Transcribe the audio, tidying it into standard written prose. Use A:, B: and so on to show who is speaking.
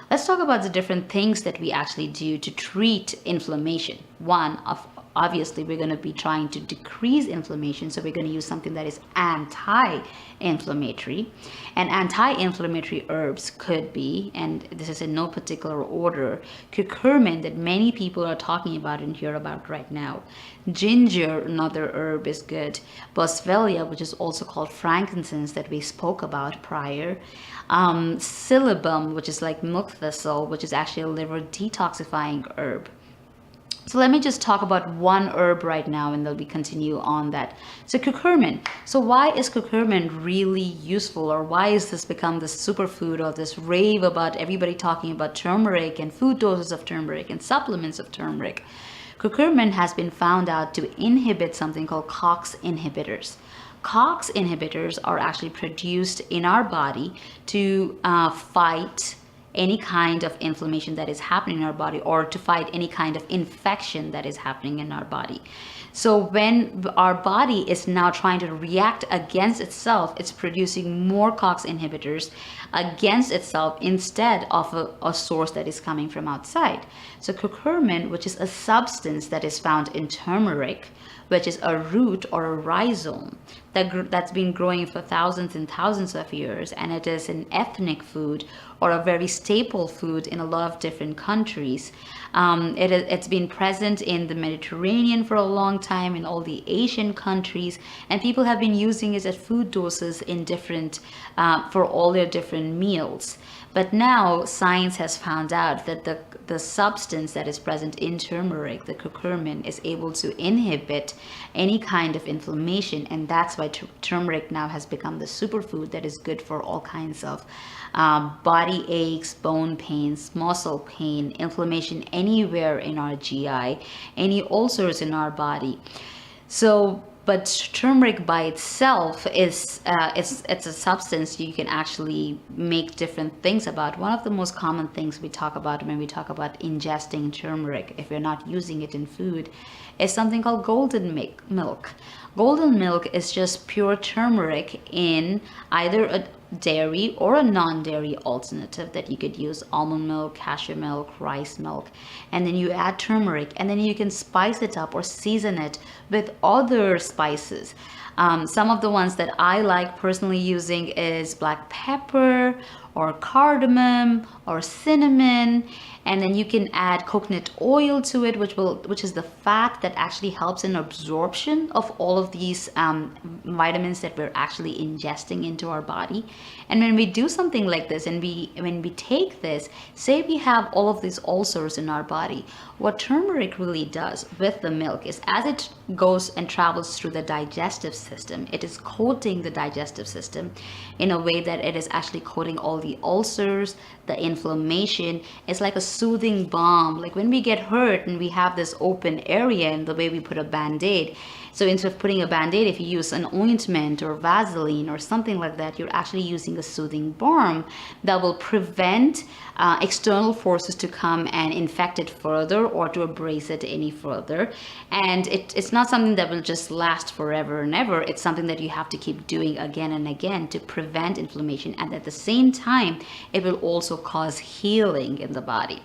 A: Let's talk about the different things that we actually do to treat inflammation. One of Obviously, we're going to be trying to decrease inflammation, so we're going to use something that is anti-inflammatory. And anti-inflammatory herbs could be, and this is in no particular order, curcumin, that many people are talking about and hear about right now. Ginger, another herb, is good. Boswellia, which is also called frankincense, that we spoke about prior. Silybum, which is like milk thistle, which is actually a liver detoxifying herb. So let me just talk about one herb right now, and then we continue on that. So curcumin. So why is curcumin really useful, or why is this become this superfood, or this rave about everybody talking about turmeric and food doses of turmeric and supplements of turmeric? Curcumin has been found out to inhibit something called COX inhibitors. COX inhibitors are actually produced in our body to fight any kind of inflammation that is happening in our body, or to fight any kind of infection that is happening in our body. So when our body is now trying to react against itself, it's producing more COX inhibitors against itself instead of a source that is coming from outside. So curcumin, which is a substance that is found in turmeric, which is a root or a rhizome that's been growing for thousands and thousands of years, and it is an ethnic food or a very staple food in a lot of different countries. It's been present in the Mediterranean for a long time, in all the Asian countries, and people have been using it at food doses in different for all their different meals. But now science has found out that the substance that is present in turmeric, the curcumin, is able to inhibit any kind of inflammation, and that's why turmeric now has become the superfood that is good for all kinds of body aches, bone pains, muscle pain, inflammation anywhere in our GI, any ulcers in our body. So, but turmeric by itself is it's a substance you can actually make different things about. One of the most common things we talk about when we talk about ingesting turmeric, if we're not using it in food, is something called golden milk. Golden milk is just pure turmeric in either a dairy or a non-dairy alternative that you could use: almond milk, cashew milk, rice milk, and then you add turmeric, and then you can spice it up or season it with other spices. Some of the ones that I like personally using is black pepper or cardamom or cinnamon, and then you can add coconut oil to it, which is the fat that actually helps in absorption of all of these vitamins that we're actually ingesting into our body. And when we do something like this, and when we take this, say we have all of these ulcers in our body, what turmeric really does with the milk is, as it goes and travels through the digestive system, it is coating the digestive system in a way that it is actually coating all the ulcers, the inflammation. It's like a soothing balm. Like when we get hurt and we have this open area, and the way we put a band-aid, so instead of putting a band-aid, if you use an ointment or Vaseline or something like that, you're actually using a soothing balm that will prevent external forces to come and infect it further, or to abrase it any further. And it's not something that will just last forever and ever. It's something that you have to keep doing again and again to prevent inflammation. And at the same time, it will also cause healing in the body.